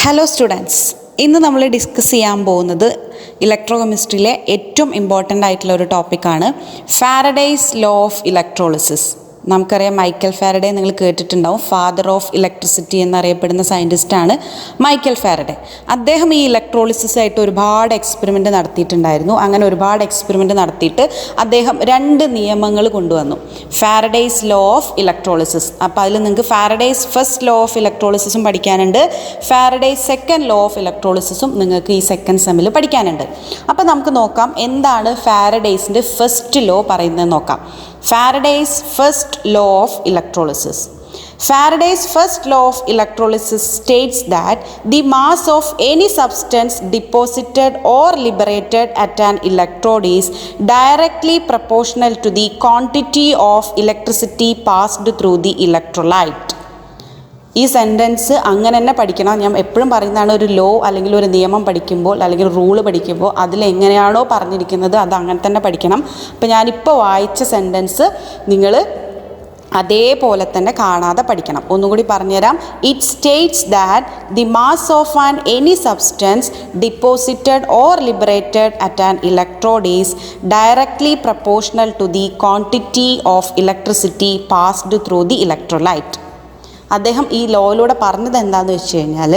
Hello students, ഇന്ന് നമ്മൾ discuss ചെയ്യാൻ പോകുന്നത് ഇലക്ട്രോകെമിസ്ട്രിയിലെ ഏറ്റവും ഇമ്പോർട്ടൻ്റ് ആയിട്ടുള്ള ഒരു ടോപ്പിക്കാണ് ഫാരഡേയ്സ് ലോ ഓഫ് ഇലക്ട്രോളിസിസ്. നമുക്കറിയാം മൈക്കൽ ഫാരഡേ നിങ്ങൾ കേട്ടിട്ടുണ്ടാവും. ഫാദർ ഓഫ് ഇലക്ട്രിസിറ്റി എന്നറിയപ്പെടുന്ന സയൻറ്റിസ്റ്റാണ് മൈക്കൽ ഫാരഡേ. അദ്ദേഹം ഈ ഇലക്ട്രോളിസിസ് ആയിട്ട് ഒരുപാട് എക്സ്പെരിമെൻ്റ് നടത്തിയിട്ടുണ്ടായിരുന്നു. അങ്ങനെ ഒരുപാട് എക്സ്പെരിമെൻ്റ് നടത്തിയിട്ട് അദ്ദേഹം 2 നിയമങ്ങൾ കൊണ്ടുവന്നു. Faraday's law of electrolysis. അപ്പോൾ അതിൽ നിങ്ങൾക്ക് ഫാരഡേയ്സ് ഫസ്റ്റ് ലോ ഓഫ് ഇലക്ട്രോളിസിസും പഠിക്കാനുണ്ട്, ഫാരഡേയ്സ് സെക്കൻഡ് ലോ ഓഫ് ഇലക്ട്രോളിസിസും നിങ്ങൾക്ക് ഈ സെക്കൻഡ് സെമ്മിൽ പഠിക്കാനുണ്ട്. അപ്പോൾ നമുക്ക് നോക്കാം എന്താണ് ഫാരഡേയ്സിൻ്റെ ഫസ്റ്റ് ലോ പറയുന്നത് നോക്കാം. Faraday's first law of electrolysis. Faraday's first law of electrolysis states that the mass of any substance deposited or liberated at an electrode is directly proportional to the quantity of electricity passed through the electrolyte. ഈ sentence അങ്ങനെ തന്നെ പഠിക്കണം. ഞാൻ എപ്പോഴും പറയുന്നതാണ്, ഒരു law അല്ലെങ്കിൽ ഒരു നിയമം പഠിക്കുമ്പോൾ അല്ലെങ്കിൽ റൂള് പഠിക്കുമ്പോൾ അതിലെങ്ങനെയാണോ പറഞ്ഞിരിക്കുന്നത് അത് അങ്ങനെ തന്നെ പഠിക്കണം. അപ്പോൾ ഞാനിപ്പോൾ വായിച്ച സെൻറ്റൻസ് നിങ്ങൾ അതേപോലെ തന്നെ കാണാതെ പഠിക്കണം. ഒന്നുകൂടി പറഞ്ഞുതരാം. It states that the mass of an any substance deposited or liberated at an electrode is directly proportional to the quantity of electricity passed through the electrolyte. അദ്ദേഹം ഈ ലോയിലൂടെ പറഞ്ഞത് എന്താണെന്ന് വെച്ച് കഴിഞ്ഞാൽ,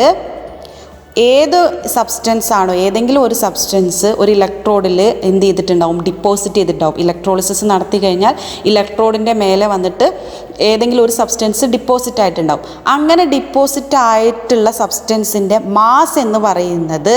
ഏത് സബ്സ്റ്റൻസ് ആണോ, ഏതെങ്കിലും ഒരു സബ്സ്റ്റൻസ് ഒരു ഇലക്ട്രോഡിൽ എന്ത് ചെയ്തിട്ടുണ്ടാവും, ഡിപ്പോസിറ്റ് ചെയ്തിട്ടുണ്ടാവും. ഇലക്ട്രോളിസിസ് നടത്തി കഴിഞ്ഞാൽ ഇലക്ട്രോഡിൻ്റെ മേലെ വന്നിട്ട് ഏതെങ്കിലും ഒരു സബ്സ്റ്റൻസ് ഡിപ്പോസിറ്റ് ആയിട്ടുണ്ടാവും. അങ്ങനെ ഡിപ്പോസിറ്റ് ആയിട്ടുള്ള സബ്സ്റ്റൻസിൻ്റെ മാസ് എന്ന് പറയുന്നത്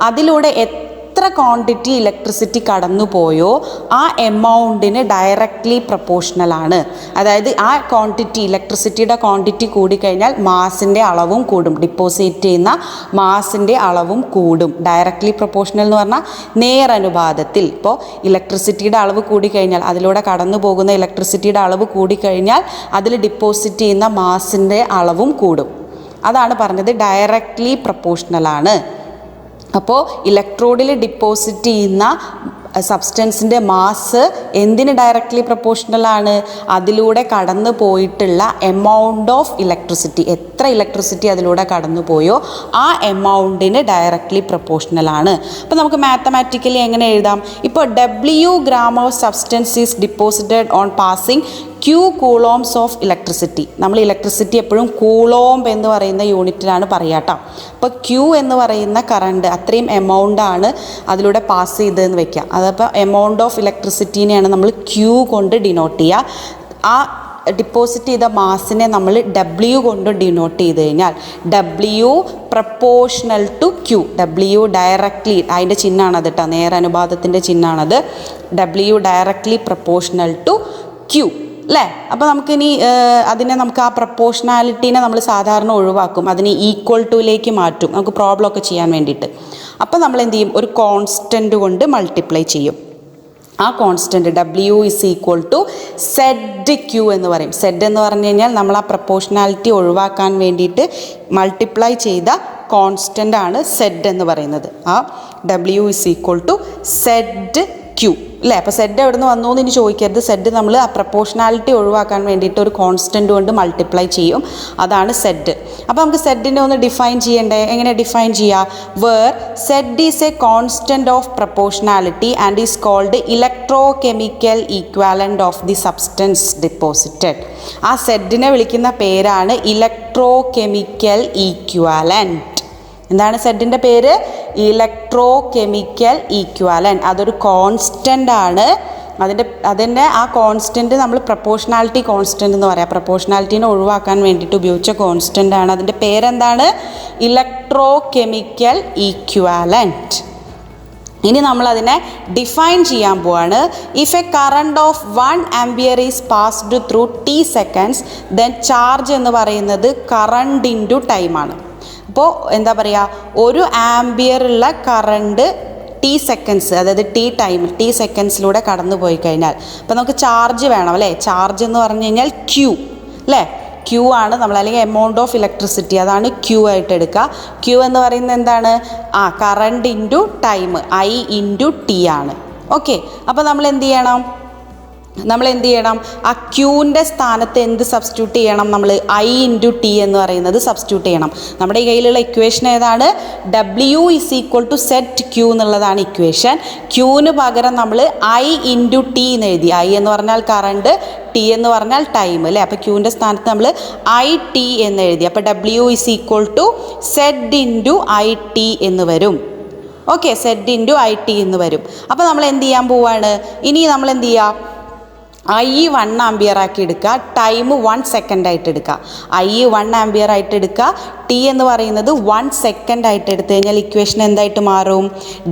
അതിലൂടെ എത്ര ക്വാണ്ടിറ്റി ഇലക്ട്രിസിറ്റി കടന്നു പോയോ ആ എമൗണ്ടിന് ഡയറക്റ്റ്ലി പ്രപ്പോർഷണലാണ്. അതായത് ആ ക്വാണ്ടിറ്റി, ഇലക്ട്രിസിറ്റിയുടെ ക്വാണ്ടിറ്റി കൂടിക്കഴിഞ്ഞാൽ മാസിൻ്റെ അളവും കൂടും, ഡിപ്പോസിറ്റ് ചെയ്യുന്ന മാസിൻ്റെ അളവും കൂടും. ഡയറക്റ്റ്ലി പ്രപ്പോർഷണൽ എന്ന് പറഞ്ഞാൽ നേരനുപാതത്തിൽ. ഇപ്പോൾ ഇലക്ട്രിസിറ്റിയുടെ അളവ് കൂടിക്കഴിഞ്ഞാൽ, അതിലൂടെ കടന്നു പോകുന്ന ഇലക്ട്രിസിറ്റിയുടെ അളവ് കൂടിക്കഴിഞ്ഞാൽ അതിൽ ഡിപ്പോസിറ്റ് ചെയ്യുന്ന മാസിൻ്റെ അളവും കൂടും. അതാണ് പറഞ്ഞത് ഡയറക്റ്റ്ലി പ്രപ്പോർഷണലാണ്. അപ്പോൾ ഇലക്ട്രോഡിൽ ഡിപ്പോസിറ്റ് ചെയ്യുന്ന സബ്സ്റ്റൻസിൻ്റെ മാസ് എന്തിന് ഡയറക്റ്റ്ലി പ്രപ്പോർഷണലാണ്? അതിലൂടെ കടന്നു പോയിട്ടുള്ള എമൗണ്ട് ഓഫ് ഇലക്ട്രിസിറ്റി, എത്ര ഇലക്ട്രിസിറ്റി അതിലൂടെ കടന്നു പോയോ ആ എമൗണ്ടിന് ഡയറക്റ്റ്ലി പ്രപ്പോർഷണലാണ്. അപ്പോൾ നമുക്ക് മാത്തമാറ്റിക്കലി എങ്ങനെ എഴുതാം? ഇപ്പോൾ W gram of substance is deposited on passing Q coulombs of electricity. നമ്മൾ ഇലക്ട്രിസിറ്റി എപ്പോഴും കൂളോംബ് എന്ന് പറയുന്ന യൂണിറ്റിലാണ് പറയുക കേട്ടോ. അപ്പോൾ Q എന്ന് പറയുന്ന കറണ്ട്, അത്രയും എമൗണ്ടാണ് അതിലൂടെ പാസ് ചെയ്തതെന്ന് വെക്കുക. അതപ്പോൾ എമൗണ്ട് ഓഫ് ഇലക്ട്രിസിറ്റീനെയാണ് നമ്മൾ Q കൊണ്ട് ഡിനോട്ട് ചെയ്യുക. ആ ഡിപ്പോസിറ്റ് ചെയ്ത മാസിനെ നമ്മൾ W കൊണ്ട് ഡിനോട്ട് ചെയ്ത് കഴിഞ്ഞാൽ W proportional to Q. W directly, അതിൻ്റെ ചിഹ്നമാണത് കേട്ടോ, നേരനുപാതത്തിൻ്റെ ചിഹ്നമാണത്. W directly proportional to Q അല്ലേ. അപ്പോൾ നമുക്കിനി നമുക്ക് ആ പ്രപ്പോർഷണാലിറ്റീനെ നമ്മൾ സാധാരണ ഒഴിവാക്കും, അതിനെ ഈക്വൽ ടുയിലേക്ക് മാറ്റും, നമുക്ക് പ്രോബ്ലം ഒക്കെ ചെയ്യാൻ വേണ്ടിയിട്ട്. അപ്പോൾ നമ്മൾ എന്ത് ചെയ്യും, ഒരു കോൺസ്റ്റൻറ്റ് കൊണ്ട് മൾട്ടിപ്ലൈ ചെയ്യും. ആ constant W is equal to ZQ എന്ന് പറയും. Z എന്ന് പറഞ്ഞു കഴിഞ്ഞാൽ നമ്മൾ ആ പ്രപ്പോർഷണാലിറ്റി ഒഴിവാക്കാൻ വേണ്ടിയിട്ട് മൾട്ടിപ്ലൈ ചെയ്ത കോൺസ്റ്റൻ്റ് ആണ് Z എന്ന് പറയുന്നത്. ആ W is equal to ZQ അല്ലേ. അപ്പോൾ Z എവിടെ നിന്ന് വന്നു എന്ന് ഇനി ചോദിക്കരുത്. Z നമ്മൾ ആ പ്രപ്പോർഷണാലിറ്റി ഒഴിവാക്കാൻ വേണ്ടിയിട്ട് ഒരു കോൺസ്റ്റൻറ്റ് കൊണ്ട് മൾട്ടിപ്ലൈ ചെയ്യും, അതാണ് Z. അപ്പോൾ നമുക്ക് Z ഒന്ന് ഡിഫൈൻ ചെയ്യണ്ടേ? എങ്ങനെ ഡിഫൈൻ ചെയ്യുക? Where Z is a constant of proportionality and is called electrochemical equivalent of the substance deposited. ആ Z വിളിക്കുന്ന പേരാണ് ഇലക്ട്രോ കെമിക്കൽ ഈക്വാലൻ്റ്. എന്താണ് സെഡിൻ്റെ പേര്? Electro chemical equivalent. അതൊരു കോൺസ്റ്റൻ്റ് ആണ്. അതിൻ്റെ ആ കോൺസ്റ്റൻറ്റ് നമ്മൾ പ്രപ്പോർഷണാലിറ്റി കോൺസ്റ്റൻ്റ് എന്ന് പറയാം. പ്രപ്പോർഷണാലിറ്റീനെ ഒഴിവാക്കാൻ വേണ്ടിയിട്ട് ഉപയോഗിച്ച കോൺസ്റ്റൻ്റ് ആണ്. അതിൻ്റെ പേരെന്താണ്? Electro chemical equivalent. ഇനി നമ്മളതിനെ ഡിഫൈൻ ചെയ്യാൻ പോവാണ്. If A current of 1 ampere is passed through T seconds, then charge എന്ന് പറയുന്നത് കറണ്ട് ഇൻറ്റു ടൈമാണ്. അപ്പോൾ എന്താ പറയുക, 1 ആംപിയറുള്ള കറണ്ട് T സെക്കൻഡ്സ്, അതായത് T സെക്കൻഡ്സിലൂടെ കടന്നു പോയി കഴിഞ്ഞാൽ, അപ്പോൾ നമുക്ക് ചാർജ് വേണം അല്ലേ. ചാർജ് എന്ന് പറഞ്ഞു കഴിഞ്ഞാൽ Q അല്ലേ. Q ആണ് നമ്മൾ, അല്ലെങ്കിൽ എമൗണ്ട് ഓഫ് ഇലക്ട്രിസിറ്റി, അതാണ് Q ആയിട്ട് എടുക്കുക. Q എന്ന് പറയുന്നത് എന്താണ്? Current into time, I into T ആണ്. ഓക്കെ. അപ്പോൾ നമ്മൾ എന്ത് ചെയ്യണം? നമ്മൾ എന്ത് ചെയ്യണം? ആ ക്യൂവിൻ്റെ സ്ഥാനത്ത് എന്ത് സബ്സ്റ്റിറ്റ്യൂട്ട് ചെയ്യണം? നമ്മൾ I ഇൻറ്റു ടി എന്ന് പറയുന്നത് സബ്സ്റ്റിറ്റ്യൂട്ട് ചെയ്യണം. നമ്മുടെ ഈ കയ്യിലുള്ള ഇക്വേഷൻ ഏതാണ്? W is equal to Z Q എന്നുള്ളതാണ് ഇക്വേഷൻ. ക്യൂവിന് പകരം നമ്മൾ I ഇൻറ്റു ടി എന്ന് എഴുതി. I എന്ന് പറഞ്ഞാൽ കറണ്ട്, ടി എന്ന് പറഞ്ഞാൽ ടൈം അല്ലേ. അപ്പോൾ ക്യൂവിൻ്റെ സ്ഥാനത്ത് നമ്മൾ IT എന്ന് എഴുതി. അപ്പോൾ W is equal to Z into IT എന്ന് വരും. ഓക്കെ, സെറ്റ് ഇൻറ്റു IT എന്ന് വരും. അപ്പോൾ നമ്മൾ എന്ത് ചെയ്യാൻ പോവാണ്? ഇനി നമ്മൾ എന്ത് ചെയ്യുക? I 1 ആംപിയർ ആക്കി എടുക്കുക, ടൈം 1 സെക്കൻഡ് ആയിട്ട് എടുക്കുക. I 1 ആംപിയർ ആയിട്ട് എടുക്കുക, ടി എന്ന് പറയുന്നത് 1 സെക്കൻഡ് ആയിട്ട് എടുത്തു കഴിഞ്ഞാൽ ഇക്വേഷൻ എന്തായിട്ട് മാറും?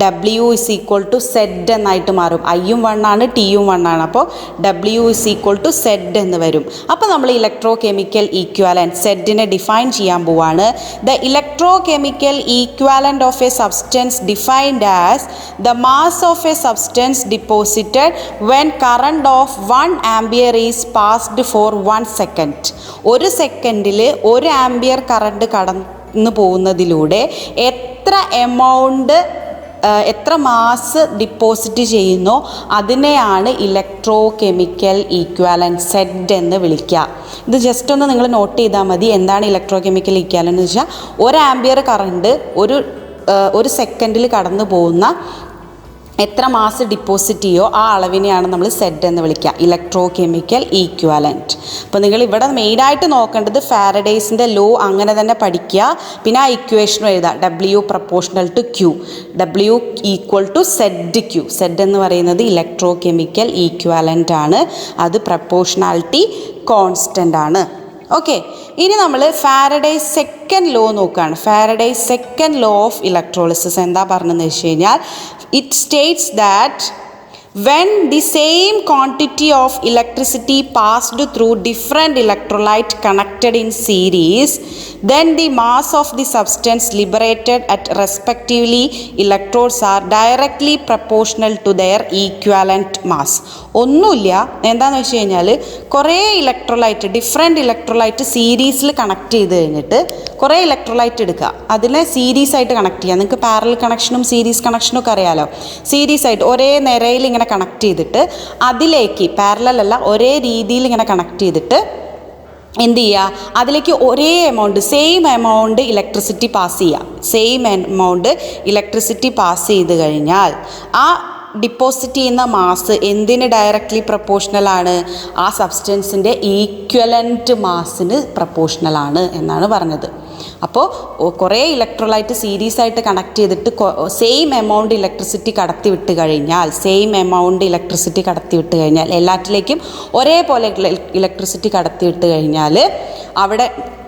W is equal to Z എന്നായിട്ട് മാറും. ഐയും 1 ആണ്, ടിയും 1 ആണ്. അപ്പോൾ W is equal to Z എന്ന് വരും. അപ്പോൾ നമ്മൾ ഇലക്ട്രോ കെമിക്കൽ ഈക്വാലൻറ്റ് സെഡിനെ ഡിഫൈൻ ചെയ്യാൻ പോവാണ്. The electrochemical equivalent of a substance defined as the mass of a substance deposited when current of 1 ampere is passed for 1 second. ഒരു സെക്കൻഡിൽ 1 ampere current കടന്നു പോകുന്നതിലൂടെ എത്ര മാസ് ഡിപ്പോസിറ്റ് ചെയ്യുന്നോ അതിനെയാണ് electro chemical ഈക്വാലൻറ്റ് Z എന്ന് വിളിക്കുക. ഇത് ജസ്റ്റ് ഒന്ന് നിങ്ങൾ നോട്ട് ചെയ്താൽ മതി. എന്താണ് ഇലക്ട്രോ കെമിക്കൽ ഈക്വാലൻറ്റ് എന്ന് വെച്ചാൽ 1 ആംപിയർ കറണ്ട് ഒരു സെക്കൻഡിൽ കടന്നു പോകുന്ന എത്ര മാസ് ഡിപ്പോസിറ്റ് ചെയ്യോ ആ അളവിനെയാണ് നമ്മൾ സെഡ് എന്ന് വിളിക്കുക, ഇലക്ട്രോ കെമിക്കൽ ഈക്വാലൻറ്റ്. അപ്പോൾ നിങ്ങൾ ഇവിടെ മെയിനായിട്ട് നോക്കേണ്ടത് ഫാരഡേസിൻ്റെ ലോ അങ്ങനെ തന്നെ പഠിക്കുക. പിന്നെ ആ ഇക്വേഷനും എഴുതാം, W proportional to Q, W equal to Z Q. Z എന്ന് പറയുന്നത് ഇലക്ട്രോ കെമിക്കൽ ഈക്വാലൻ്റ് ആണ്, അത് പ്രപ്പോർഷണാലിറ്റി കോൺസ്റ്റൻ്റ് ആണ്. ഓക്കെ, ഇനി നമ്മൾ ഫാരഡേസ് സെക്കൻഡ് ലോ നോക്കുകയാണ്. Faraday's second law of electrolysis എന്താ പറഞ്ഞതെന്ന് വെച്ച് കഴിഞ്ഞാൽ, it states that when the same quantity of electricity passed through different electrolyte connected in series, then the mass of the substance liberated at respectively electrodes are directly proportional to their equivalent mass. ഒന്നുമില്ല, എന്താണെന്ന് വെച്ച് കഴിഞ്ഞാൽ കുറേ different electrolyte സീരീസിൽ connect ചെയ്ത് കഴിഞ്ഞിട്ട് കുറേ electrolyte എടുക്കുക, അതിനെ സീരീസ് ആയിട്ട് കണക്ട് ചെയ്യുക. നിങ്ങൾക്ക് പാരലൽ കണക്ഷനും സീരീസ് കണക്ഷനും ഒക്കെ അറിയാമല്ലോ. സീരീസ് ആയിട്ട് ഒരേ നിരയിൽ ഇങ്ങനെ കണക്ട് ചെയ്തിട്ട് അതിലേക്ക് പാരലൽ അല്ല ഒരേ രീതിയിൽ ഇങ്ങനെ കണക്ട് ചെയ്തിട്ട് എന്ത് ചെയ്യുക, അതിലേക്ക് ഒരേ സെയിം എമൗണ്ട് ഇലക്ട്രിസിറ്റി പാസ് ചെയ്യുക. സെയിം എമൗണ്ട് ഇലക്ട്രിസിറ്റി പാസ് ചെയ്ത് കഴിഞ്ഞാൽ ആ ഡിപ്പോസിറ്റ് ചെയ്യുന്ന മാസ് എന്തിന് ഡയറക്റ്റ്ലി പ്രപ്പോർഷണലാണ്? ആ സബ്സ്റ്റൻസിൻ്റെ ഈക്വലൻറ്റ് മാസിന് പ്രപ്പോർഷണലാണ് എന്നാണ് പറഞ്ഞത്. അപ്പോൾ കുറേ ഇലക്ട്രോലൈറ്റ് സീരീസ് ആയിട്ട് കണക്ട് ചെയ്തിട്ട് സെയിം എമൗണ്ട് ഇലക്ട്രിസിറ്റി കടത്തി വിട്ട് കഴിഞ്ഞാൽ എല്ലാറ്റിലേക്കും ഒരേപോലെ ഇലക്ട്രിസിറ്റി കടത്തി വിട്ട് കഴിഞ്ഞാൽ അവിടെ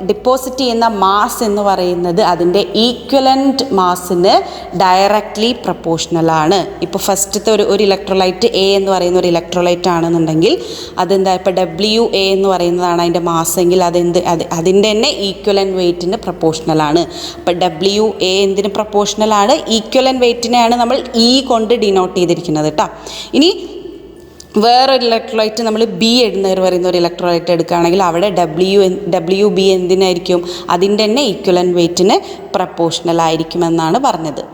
ഡിപ്പോസിറ്റ് ചെയ്യുന്ന മാസ് എന്ന് പറയുന്നത് അതിൻ്റെ ഈക്വലൻറ്റ് മാസിന് ഡയറക്റ്റ്ലി പ്രപ്പോർഷണലാണ്. ഇപ്പോൾ ഫസ്റ്റത്തെ ഒരു ഇലക്ട്രോലൈറ്റ് എ എന്ന് പറയുന്ന ഒരു ഇലക്ട്രോലൈറ്റ് ആണെന്നുണ്ടെങ്കിൽ അതെന്താ, ഇപ്പോൾ WA എന്ന് പറയുന്നതാണ് അതിൻ്റെ മാസ് എങ്കിൽ അതിൻ്റെ തന്നെ ഈക്വലൻറ്റ് വെയ്റ്റിന് പ്രപ്പോർഷണലാണ്. അപ്പോൾ WA എന്തിന് പ്രപ്പോർഷണലാണ്? ഈക്വലൻറ്റ് വെയ്റ്റിനെയാണ് നമ്മൾ E കൊണ്ട് ഡിനോട്ട് ചെയ്തിരിക്കുന്നത് കേട്ടോ. ഇനി വേറൊരു ഇലക്ട്രോലൈറ്റ് നമ്മൾ B എന്ന് പറയുന്ന ഒരു ഇലക്ട്രോലൈറ്റ് എടുക്കുകയാണെങ്കിൽ അവിടെ WB എന്തിനായിരിക്കും? അതിൻ്റെ തന്നെ ഈക്വലൻറ്റ് വെയ്റ്റിന് പ്രപ്പോർഷണലായിരിക്കുമെന്നാണ് പറഞ്ഞത്.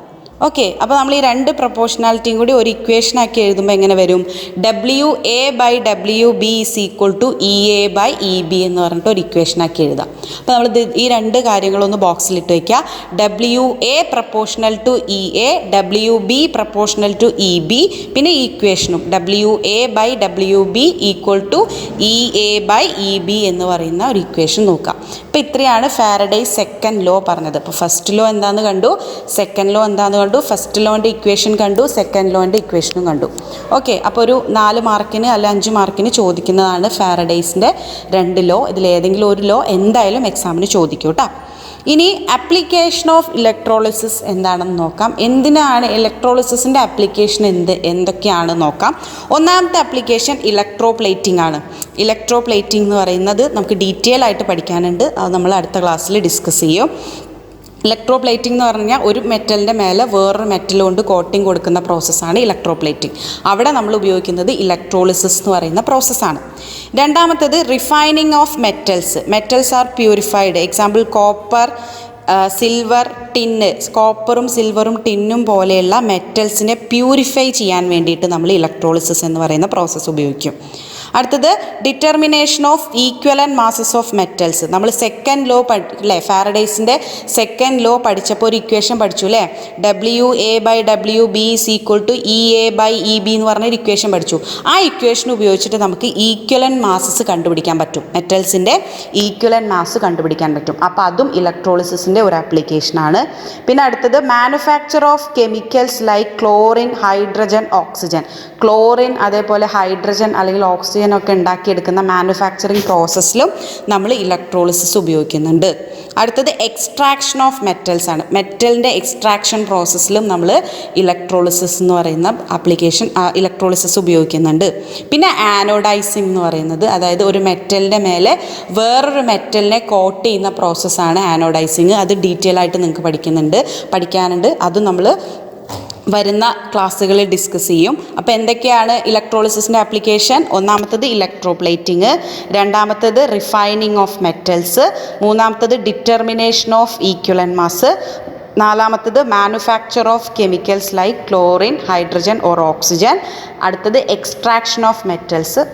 ഓക്കെ, അപ്പോൾ നമ്മൾ ഈ രണ്ട് പ്രപ്പോർഷണാലിറ്റിയും കൂടി ഒരു ഇക്വേഷനാക്കി എഴുതുമ്പോൾ എങ്ങനെ വരും? WA/WB is equal to EA/EB എന്ന് പറഞ്ഞിട്ട് ഒരു ഇക്വേഷനാക്കി എഴുതാം. അപ്പോൾ നമ്മൾ ഈ രണ്ട് കാര്യങ്ങളൊന്ന് ബോക്സിലിട്ട് വയ്ക്കുക. WA proportional to EA, WB proportional to EB, പിന്നെ ഇക്വേഷനും WA/WB ഈക്വൽ ടു EA/EB എന്ന് പറയുന്ന ഒരു ഇക്വേഷൻ നോക്കാം. അപ്പോൾ ഇത്രയാണ് ഫാരഡേസ് സെക്കൻഡ് ലോ പറഞ്ഞത്. അപ്പോൾ ഫസ്റ്റ് ലോ എന്താണെന്ന് കണ്ടു, സെക്കൻഡ് ലോ എന്താണെന്ന് കണ്ടു, ഫസ്റ്റ് ലോൻ്റെ ഇക്വേഷൻ കണ്ടു, സെക്കൻഡ് ലോൻ്റെ ഇക്വേഷനും കണ്ടു. ഓക്കെ, അപ്പോൾ ഒരു 4 മാർക്കിന് അല്ല 5 മാർക്കിന് ചോദിക്കുന്നതാണ് ഫാരഡേസിൻ്റെ 2 ലോ. ഇതിലേതെങ്കിലും ഒരു ലോ എന്തായാലും എക്സാമിന് ചോദിക്കും കേട്ടോ. ഇനി ആപ്ലിക്കേഷൻ ഓഫ് ഇലക്ട്രോളിസിസ് എന്താണെന്ന് നോക്കാം. എന്തിനാണ് ഇലക്ട്രോളിസിസിൻ്റെ ആപ്ലിക്കേഷൻ എന്തൊക്കെയാണെന്ന് നോക്കാം. ഒന്നാമത്തെ ആപ്ലിക്കേഷൻ ഇലക്ട്രോപ്ലേറ്റിംഗ് ആണ്. ഇലക്ട്രോപ്ലേറ്റിംഗ് എന്ന് പറയുന്നത് നമുക്ക് ഡീറ്റെയിൽ ആയിട്ട് പഠിക്കാനുണ്ട്, അത് നമ്മൾ അടുത്ത ക്ലാസ്സിൽ ഡിസ്കസ് ചെയ്യും. ഇലക്ട്രോപ്ലേറ്റിംഗ് എന്ന് പറഞ്ഞാൽ ഒരു മെറ്റലിൻ്റെ മേലെ വേറൊരു മെറ്റൽ കൊണ്ട് കോട്ടിങ് കൊടുക്കുന്ന പ്രോസസ്സാണ് ഇലക്ട്രോപ്ലേറ്റിംഗ്. അവിടെ നമ്മൾ ഉപയോഗിക്കുന്നത് ഇലക്ട്രോളിസിസ് എന്ന് പറയുന്ന പ്രോസസ്സാണ്. രണ്ടാമത്തേത് refining of metals are purified. Example copper, silver, tin. കോപ്പറും സിൽവറും ടിന്നും പോലെയുള്ള മെറ്റൽസിനെ പ്യൂരിഫൈ ചെയ്യാൻ വേണ്ടിയിട്ട് നമ്മൾ ഇലക്ട്രോളിസിസ് എന്ന് പറയുന്ന പ്രോസസ്സ് ഉപയോഗിക്കും. അടുത്തത് determination of equivalent masses of metals. നമ്മൾ സെക്കൻഡ് ലോ അല്ലേ, ഫാരഡേസിൻ്റെ സെക്കൻഡ് ലോ പഠിച്ചപ്പോൾ ഒരു ഇക്വേഷൻ പഠിച്ചു അല്ലേ, WA/WB = EA/EB എന്ന് പറഞ്ഞൊരു ഇക്വേഷൻ പഠിച്ചു. ആ ഇക്വേഷൻ ഉപയോഗിച്ചിട്ട് നമുക്ക് ഈക്വലൻറ്റ് മാസസ് കണ്ടുപിടിക്കാൻ പറ്റും, മെറ്റൽസിൻ്റെ ഈക്വലൻറ്റ് മാസ് കണ്ടുപിടിക്കാൻ പറ്റും. അപ്പോൾ അതും ഇലക്ട്രോളിസിസിൻ്റെ ഒരു ആപ്ലിക്കേഷനാണ്. പിന്നെ അടുത്തത് manufacture of chemicals like chlorine, hydrogen, oxygen. Chlorine അതേപോലെ ഹൈഡ്രജൻ അല്ലെങ്കിൽ ഓക്സിജൻ ഒക്കെ ഉണ്ടാക്കിയെടുക്കുന്ന മാനുഫാക്ചറിങ് പ്രോസസ്സിലും നമ്മൾ ഇലക്ട്രോളിസിസ് ഉപയോഗിക്കുന്നുണ്ട്. അടുത്തത് എക്സ്ട്രാക്ഷൻ ഓഫ് മെറ്റൽസ് ആണ്. മെറ്റലിൻ്റെ എക്സ്ട്രാക്ഷൻ പ്രോസസ്സിലും നമ്മൾ ഇലക്ട്രോളിസിസ് എന്ന് പറയുന്ന ആപ്ലിക്കേഷൻ ഇലക്ട്രോളിസിസ് ഉപയോഗിക്കുന്നുണ്ട്. പിന്നെ ആനോഡൈസിങ് എന്ന് പറയുന്നത്, അതായത് ഒരു മെറ്റലിൻ്റെ മേലെ വേറൊരു മെറ്റലിനെ കോട്ട് ചെയ്യുന്ന പ്രോസസ്സാണ് ആനോഡൈസിങ്. അത് ഡീറ്റെയിൽ ആയിട്ട് നിങ്ങൾക്ക് പഠിക്കാനുണ്ട്. അതും നമ്മൾ വരുന്ന ക്ലാസ്സുകളിൽ ഡിസ്കസ് ചെയ്യും. അപ്പോൾ എന്തൊക്കെയാണ് ഇലക്ട്രോളിസിസിൻ്റെ ആപ്ലിക്കേഷൻ? ഒന്നാമത്തത് ഇലക്ട്രോപ്ലേറ്റിംഗ്, രണ്ടാമത്തത് റിഫൈനിങ് ഓഫ് മെറ്റൽസ്, മൂന്നാമത്തത് ഡിറ്റർമിനേഷൻ ഓഫ് ഈക്വലൻറ്റ് മാസ്, നാലാമത്തത് manufacture of chemicals like chlorine, hydrogen or oxygen, അടുത്തത് extraction of metals,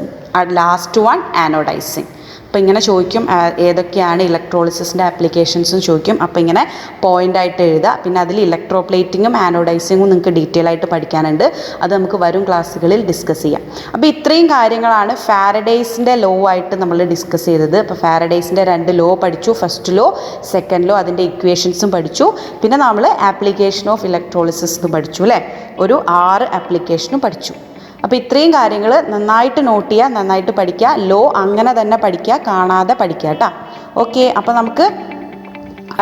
last one anodising. അപ്പോൾ ഇങ്ങനെ ചോദിക്കും ഏതൊക്കെയാണ് ഇലക്ട്രോളിസിസിൻ്റെ ആപ്ലിക്കേഷൻസും ചോദിക്കും. അപ്പോൾ ഇങ്ങനെ പോയിൻ്റായിട്ട് എഴുതുക. പിന്നെ അതിൽ ഇലക്ട്രോപ്ലേറ്റിങ്ങും ആനോഡൈസിങ്ങും നിങ്ങൾക്ക് ഡീറ്റെയിൽ ആയിട്ട് പഠിക്കാനുണ്ട്. അത് നമുക്ക് വരും ക്ലാസ്സുകളിൽ ഡിസ്കസ് ചെയ്യാം. അപ്പോൾ ഇത്രയും കാര്യങ്ങളാണ് ഫാരഡേസിൻ്റെ ലോ ആയിട്ട് നമ്മൾ ഡിസ്കസ് ചെയ്തത്. അപ്പോൾ ഫാരഡേസിൻ്റെ 2 ലോ പഠിച്ചു, ഫസ്റ്റ് ലോ, സെക്കൻഡ് ലോ, അതിൻ്റെ ഇക്വേഷൻസും പഠിച്ചു. പിന്നെ നമ്മൾ ആപ്ലിക്കേഷൻ ഓഫ് ഇലക്ട്രോളിസിസ് പഠിച്ചു അല്ലേ, ഒരു 6 ആപ്ലിക്കേഷനും പഠിച്ചു. അപ്പോൾ ഇത്രയും കാര്യങ്ങൾ നന്നായിട്ട് നോട്ട് ചെയ്യുക, നന്നായിട്ട് പഠിക്കുക. ലോ അങ്ങനെ തന്നെ പഠിക്കുക, കാണാതെ പഠിക്കുക കേട്ടോ. ഓക്കെ, അപ്പോൾ നമുക്ക്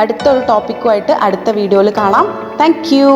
അടുത്തൊരു ടോപ്പിക്കുമായിട്ട് അടുത്ത വീഡിയോയിൽ കാണാം. Thank you.